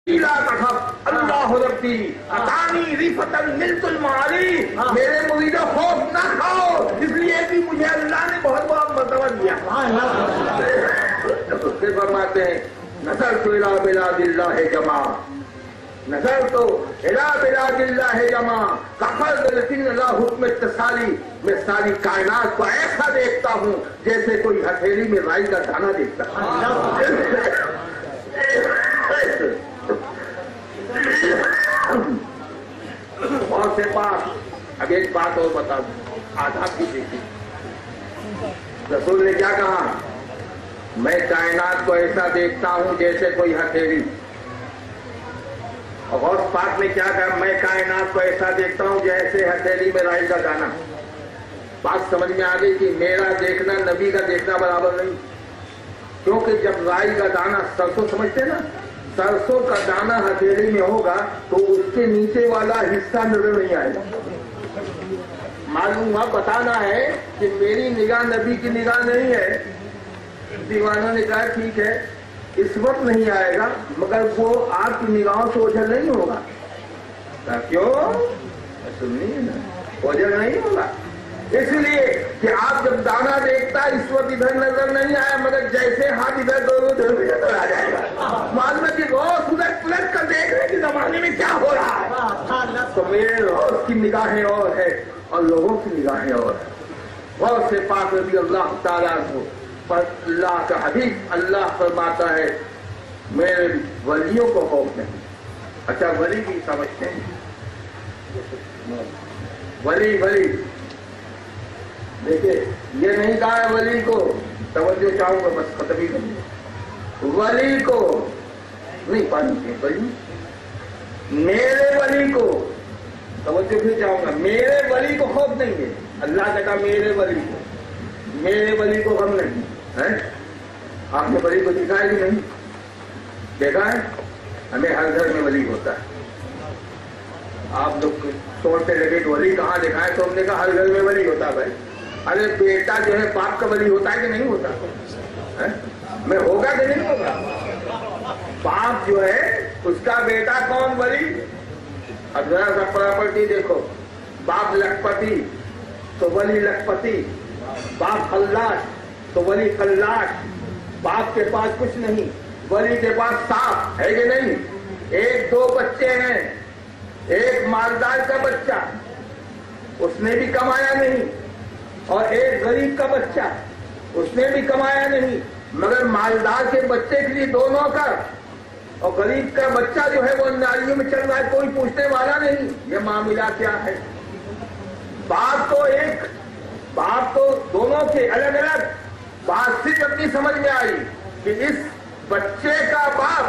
اللہ ربی اتانی ریفتن ملت المعالی، میرے مریدوں خوف نہ کھاؤ، اس لیے کہ مجھے اللہ نے بہت بڑا مرتبہ دیا۔ پھر فرماتے ہیں نظرت الی بلاد اللہ جمع، نظرت الی بلاد اللہ جمع کفر لیکن اللہ حکم اتصالی، میں ساری کائنات کو ایسا دیکھتا ہوں جیسے کوئی ہتھیلی میں رائی کا دانہ دیکھتا ہے۔ اور سے پاس اب ایک بات اور بتا دوں، آداب کی دیکھی رسول نے کیا کہا، میں کائنات کو ایسا دیکھتا ہوں جیسے کوئی ہتھیلی، اور غوث پاک نے کیا کہا، میں کائنات کو ایسا دیکھتا ہوں جیسے ہتھیلی میں رائی کا دانہ۔ بات سمجھ میں آ گئی کہ میرا دیکھنا نبی کا دیکھنا برابر نہیں، کیونکہ جب رائی کا دانہ سرسوں سمجھتے نا، سرسوں کا دانہ ہتھیلی میں ہوگا تو اس کے نیچے والا حصہ نظر نہیں آئے گا۔ معلوم ہوا بتانا ہے کہ میری نگاہ نبی کی نگاہ نہیں ہے۔ دیوانوں نے کہا ٹھیک ہے اس وقت نہیں آئے گا، مگر وہ آپ کی نگاہوں سے اوجھل نہیں ہوگا۔ کیوں؟ سنیے نا، اوجھل نہیں ہوگا اس لیے کہ آپ جب دانا دیکھتا اس وقت ادھر نظر نہیں آیا، مگر جیسے ہاتھ ادھر ادھر بھی نظر آ جائے گا۔ معلوم ہے کہ روز ادھر پلٹ کر دیکھنے کے زمانے میں کیا ہو رہا ہے، تو میرے روز کی نگاہیں اور ہے اور لوگوں کی نگاہیں اور ہے۔ غوث سے پاک رضی اللہ تعالیٰ کو پر اللہ کا حبیب اللہ فرماتا ہے میرے ولیوں کو خوف نہیں۔ اچھا ولی بھی سمجھتے ہیں، ولی دیکھیے یہ نہیں کہا ہے ولی کو، توجہ چاہوں گا بس ختم ہی کروں، ولی کو نہیں پانی ولی، میرے ولی کو توجہ بھی چاہوں گا، میرے ولی کو خوف نہیں ہے۔ اللہ نے کہا میرے ولی کو غم نہیں ہے۔ آپ نے ولی کو دکھا ہے کہ نہیں دیکھا ہے؟ ہمیں ہر گھر میں ولی ہوتا ہے۔ آپ لوگ سوچتے لگے کہ ولی کہاں لکھا ہے، تو ہم نے کہا ہر گھر میں ولی ہوتا ہے۔ بھائی ارے بیٹا جو ہے باپ کا ولی ہوتا ہے کہ نہیں ہوتا؟ میں ہوگا کہ نہیں ہوگا؟ باپ جو ہے اس کا بیٹا کون ولی؟ اب ذرا سا پراپرٹی دیکھو، باپ لکھپتی تو ولی لکھپتی، باپ خلاش تو ولی خلاش، باپ کے پاس کچھ نہیں ولی کے پاس صاف ہے کہ نہیں؟ ایک دو بچے ہیں، ایک مالدار کا بچہ اس نے بھی کمایا نہیں، اور ایک غریب کا بچہ اس نے بھی کمایا نہیں، مگر مالدار کے بچے کے لیے دو نوکر، اور غریب کا بچہ جو ہے وہ نالیوں میں چل رہا ہے، کوئی پوچھنے والا نہیں۔ یہ معاملہ کیا ہے؟ باپ تو دونوں کے الگ الگ، بات صرف اپنی سمجھ میں آئی کہ اس بچے کا باپ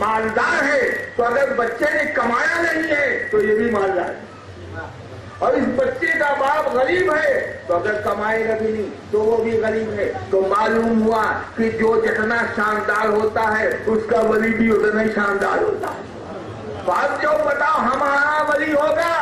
مالدار ہے تو اگر بچے نے کمایا نہیں ہے تو یہ بھی مالدار ہے، اور اس بچے کا باپ غریب ہے تو اگر کمائے گا بھی نہیں تو وہ بھی غریب ہے۔ تو معلوم ہوا کہ جو جتنا شاندار ہوتا ہے اس کا ولی بھی اتنا ہی شاندار ہوتا ہے۔ بات جو بتاؤ ہمارا ولی ہوگا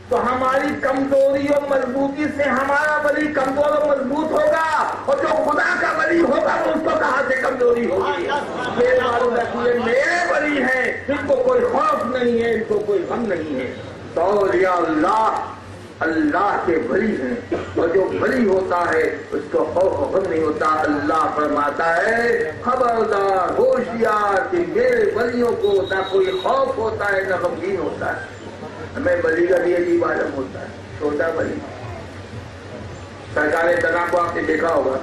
تو ہماری کمزوری اور مضبوطی سے ہمارا ولی کمزور اور مضبوط ہوگا، اور جو خدا کا ولی ہوگا وہ اس کو کہاں سے کمزوری ہوگی؟ یہ معلوم رکھیے میرے ولی ہیں، ان کو کوئی خوف نہیں ہے، ان کو کوئی غم نہیں ہے۔ تو یا اللہ کے ولی ہیں، اور جو ولی ہوتا ہے اس کو خوف و غم نہیں ہوتا۔ اللہ فرماتا ہے خبردار ہوشیار کہ میرے ولیوں کو نہ کوئی خوف ہوتا ہے نہ غمگین ہوتا ہے۔ ہمیں ولی کا بھی عجیب عالم ہوتا ہے، چھوٹا ولی۔ سرکار تنا کو آپ نے دیکھا ہوگا،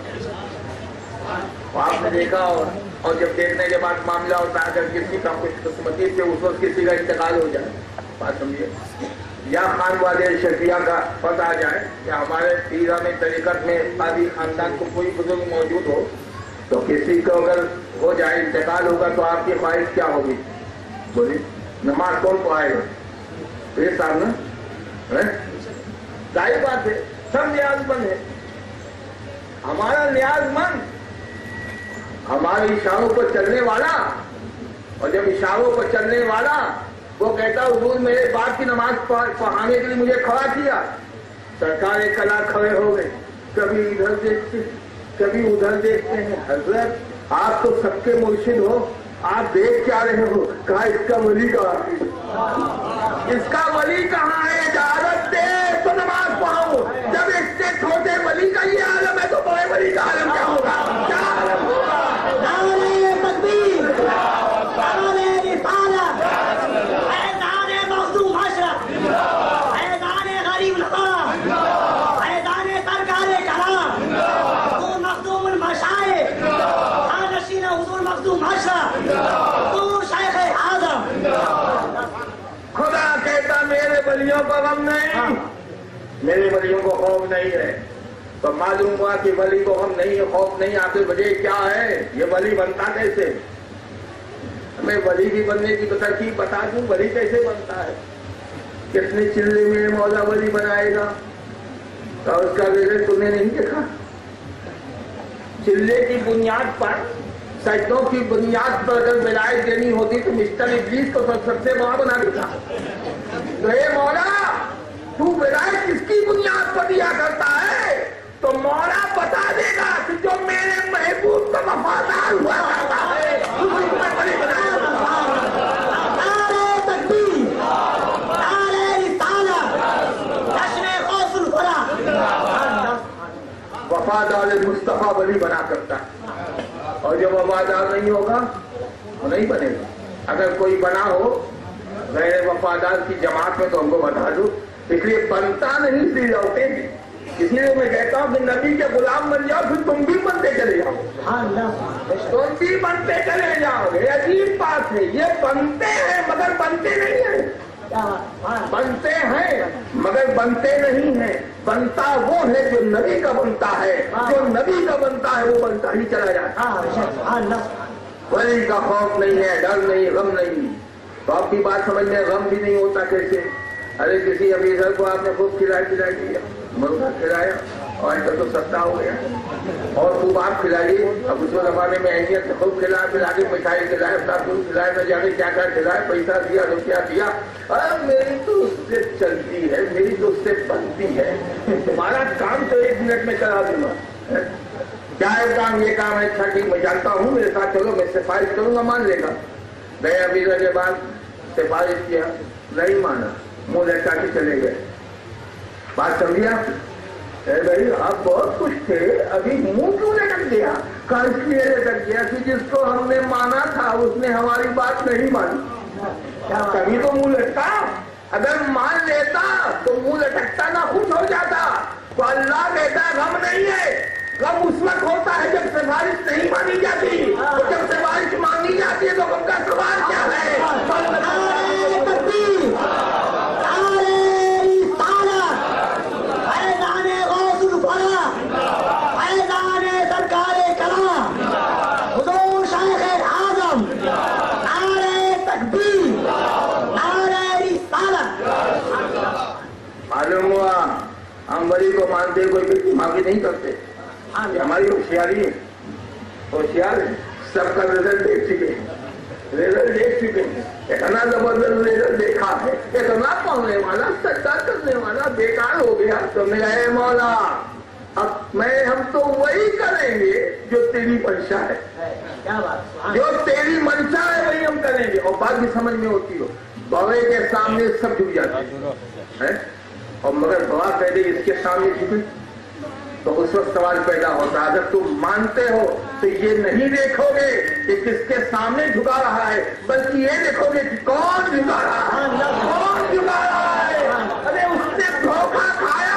آپ نے دیکھا ہوگا، اور جب دیکھنے کے بعد معاملہ ہوتا ہے اگر کسی کا کچھ قسمتی سے اس وقت کسی کا انتقال ہو جائے، بات سمجھیے، یا خان والے شفیہ کا پتہ آ جائے کہ ہمارے پیرانی طریقت میں قاضی خاندان کو کوئی بزرگ موجود ہو، تو کسی کو اگر ہو جائے انتقال ہوگا تو آپ کی خواہش کیا ہوگی؟ بولی نماز کون پڑھائے گا؟ یہ صاحب نا ظاہر بات ہے، سب نیاز مند ہے۔ ہمارا نیاز مند ہمارے اشاروں پر چلنے والا، اور جب اشاروں پر چلنے والا وہ کہتا حضور میرے باپ کی نماز پڑھانے کے لیے مجھے کھڑا کیا، سرکار کلا کھڑے ہو گئے، کبھی ادھر دیکھتے کبھی ادھر دیکھتے ہیں۔ حضرت آپ تو سب کے مرشد ہو، آپ دیکھ کیا رہے ہو؟ کہا اس کا ولی کہاں ہے؟ اس کا ولی کہاں ہے؟ اجازت دے تو نماز پڑھاؤ۔ جب اس سے چھوٹے ولی کا یہ عالم ہے تو بڑے ولی کا عالم کیا ہوگا؟ کیا عالم ہوگا؟ نعرہ تکبیر، نعرہ رسالت، فیضان مخدوم حشرت، فیضان غریب الحق، فیضان سرکار کرام، حضور مخدوم المشائخ، جانشین حضور مخدوم حشرت، حضور شیخ اعظم۔ خدا کہتا میرے ولیوں کو غم نہیں، میرے ولیوں کو خوف نہیں ہے۔ تو معلوم ہوا کہ ولی کو ہم نہیں، خوف نہیں آتے، وجہ کیا ہے؟ یہ ولی بنتا کیسے؟ ہمیں ولی بھی بننے کی ترکیب بتا دوں، ولی کیسے بنتا ہے؟ کتنے چلے میں مولا ولی بنائے گا؟ اور اس کا رزلٹ تم نے نہیں دیکھا؟ چلے کی بنیاد پر، سجدوں کی بنیاد پر اگر ولایت دینی ہوتی تو مسٹر ابلیس کو سب سے بڑا بنا دیتا۔ تو اے مولا تو ولایت کس کی بنیاد پر دیا کرتا ہے؟ تو مولا بتا دے گا کہ جو میرے محبوب کا وفادار ہوا کرتا ہے اس کو میں ولی بنایا۔ نعرہ تکبیر، نعرہ رسالت، جشن غوث الفلا۔ وفادار مصطفیٰ ولی بنا کرتا ہے، اور جو وفادار نہیں ہوگا وہ نہیں بنے گا۔ اگر کوئی بنا ہو غیر وفادار کی جماعت میں تو ہم کو بتا دو، اس لیے بنتا نہیں سی لوٹے گی۔ اس لیے میں کہتا ہوں کہ نبی کے غلام بن جاؤ، پھر تم بھی بنتے چلے جاؤ، تم بھی بنتے چلے جاؤ گے۔ عجیب بات ہے، یہ بنتے ہیں مگر بنتے نہیں ہیں، بنتے ہیں مگر بنتے نہیں ہیں۔ بنتا وہ ہے جو نبی کا بنتا ہے، جو نبی کا بنتا ہے وہ بنتا ہی چلا جاتا ہے۔ ولی کا خوف نہیں ہے، ڈر نہیں، غم نہیں۔ تو آپ کی بات سمجھ میں غم بھی نہیں ہوتا کیسے؟ ارے کسی افیسر کو آپ نے خوب کھلا دیا، مرغا کھلایا، اور ایسا تو سستا ہو گیا، اور خوب آپ کھلائیے۔ اب اس زمانے میں اہمیت سے خوب کھلا کے مٹھائی کھلائے، دودھ کھلائے، نہ جانے کیا کیا کھلائے، پیسہ دیا، روپیہ دیا۔ ارے میری تو اس سے چلتی ہے، میری تو اس سے بنتی ہے، تمہارا کام تو 1 منٹ میں کرا دوں گا۔ کیا ہے کام؟ یہ کام ہے، اچھا ٹھیک میں جانتا ہوں، میرے ساتھ چلو، میں سفارش کروں گا، مان لے گا۔ گئے افیسر کے بعد سفارش کیا، نہیں مانا، منہ لٹکا کے چلے گئے۔ بات سمجھیا؟ اے بھائی آپ بہت خوش تھے، ابھی منہ کیوں لٹک گیا؟ کہا اس لیے لٹک گیا کہ جس کو ہم نے مانا تھا اس نے ہماری بات نہیں مانی، کبھی تو منہ لٹکا۔ اگر مان لیتا تو منہ لٹکتا نہ، خوش ہو جاتا۔ تو اللہ کہتا ہے غم نہیں ہے، غم اس وقت ہوتا ہے جب سفارش نہیں مانی جاتی، اور جب سفارش مانی جاتی ہے تو غم کا سوال کیا ہے؟ نعرہ تکبیر، نعرہ رسالت، فیضان غوث الفلا، فیضان سرکار کرام، حضور شیخ اعظم، نعرہ تکبیر، نعرہ رسالت۔ معلوم ہوا ہم ولی کو مانتے، کوئی مانگی نہیں کرتے۔ ہماری ہوشیاری ہے، ہوشیار ہے، سب کا رزلٹ دیکھ چکے ہیں، اتنا زبردست رزلٹ دیکھا ہے، اتنا پڑھنے والا، سجدہ کرنے والا بیکار ہو گیا۔ تو میں اے مولا اب ہم تو وہی کریں گے جو تیری منشا ہے، جو تیری منشا ہے وہی ہم کریں گے۔ اور بات بھی سمجھ میں ہوتی ہو، بوے کے سامنے سب جھک جاتے ہیں، اور مگر بوا پہلے اس کے سامنے جھکے تو اس وقت سوال پیدا ہوتا ہے۔ اگر تم مانتے ہو تو یہ نہیں دیکھو گے کہ کس کے سامنے جھکا رہا ہے، بلکہ یہ دیکھو گے کہ کون جھکا رہا ہے، کون جھکا رہا ہے۔ ارے اس نے دھوکہ کھایا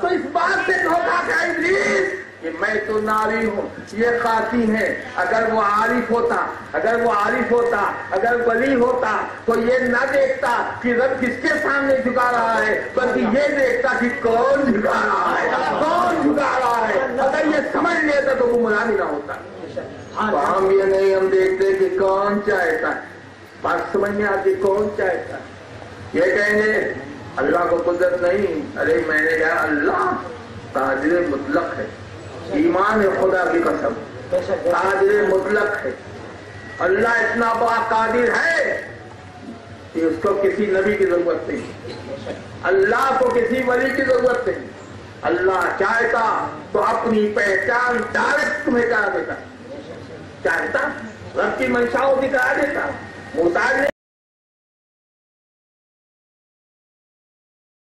تو اس بات سے دھوکہ کھایا ابلیس کہ میں تو ناری ہوں، یہ خاصی ہے۔ اگر وہ عارف ہوتا، اگر ولی ہوتا تو یہ نہ دیکھتا کہ رب کس کے سامنے جھکا رہا ہے، بلکہ یہ دیکھتا کہ کون جھکا رہا ہے، کون جھکا رہا ہے۔ اگر یہ سمجھ لیتا تو وہ گمراہ نہ ہوتا۔ تو ہم یہ نہیں، ہم دیکھتے کہ کون چاہتا ہے، بات سمجھ میں آتی، کون چاہتا ہے۔ یہ کہیں گے اللہ کو قدرت نہیں، ارے میں نے کہا اللہ قادر مطلق ہے، ایمان ہے خدا کی قسم، قادر مطلق ہے۔ اللہ اتنا بڑا قادر ہے کہ اس کو کسی نبی کی ضرورت نہیں، اللہ کو کسی ولی کی ضرورت نہیں۔ اللہ چاہتا تو اپنی پہچان ڈائریکٹ تمہیں کرا دیتا، چاہتا رب کی منشاؤں دکھا دیتا، محتاج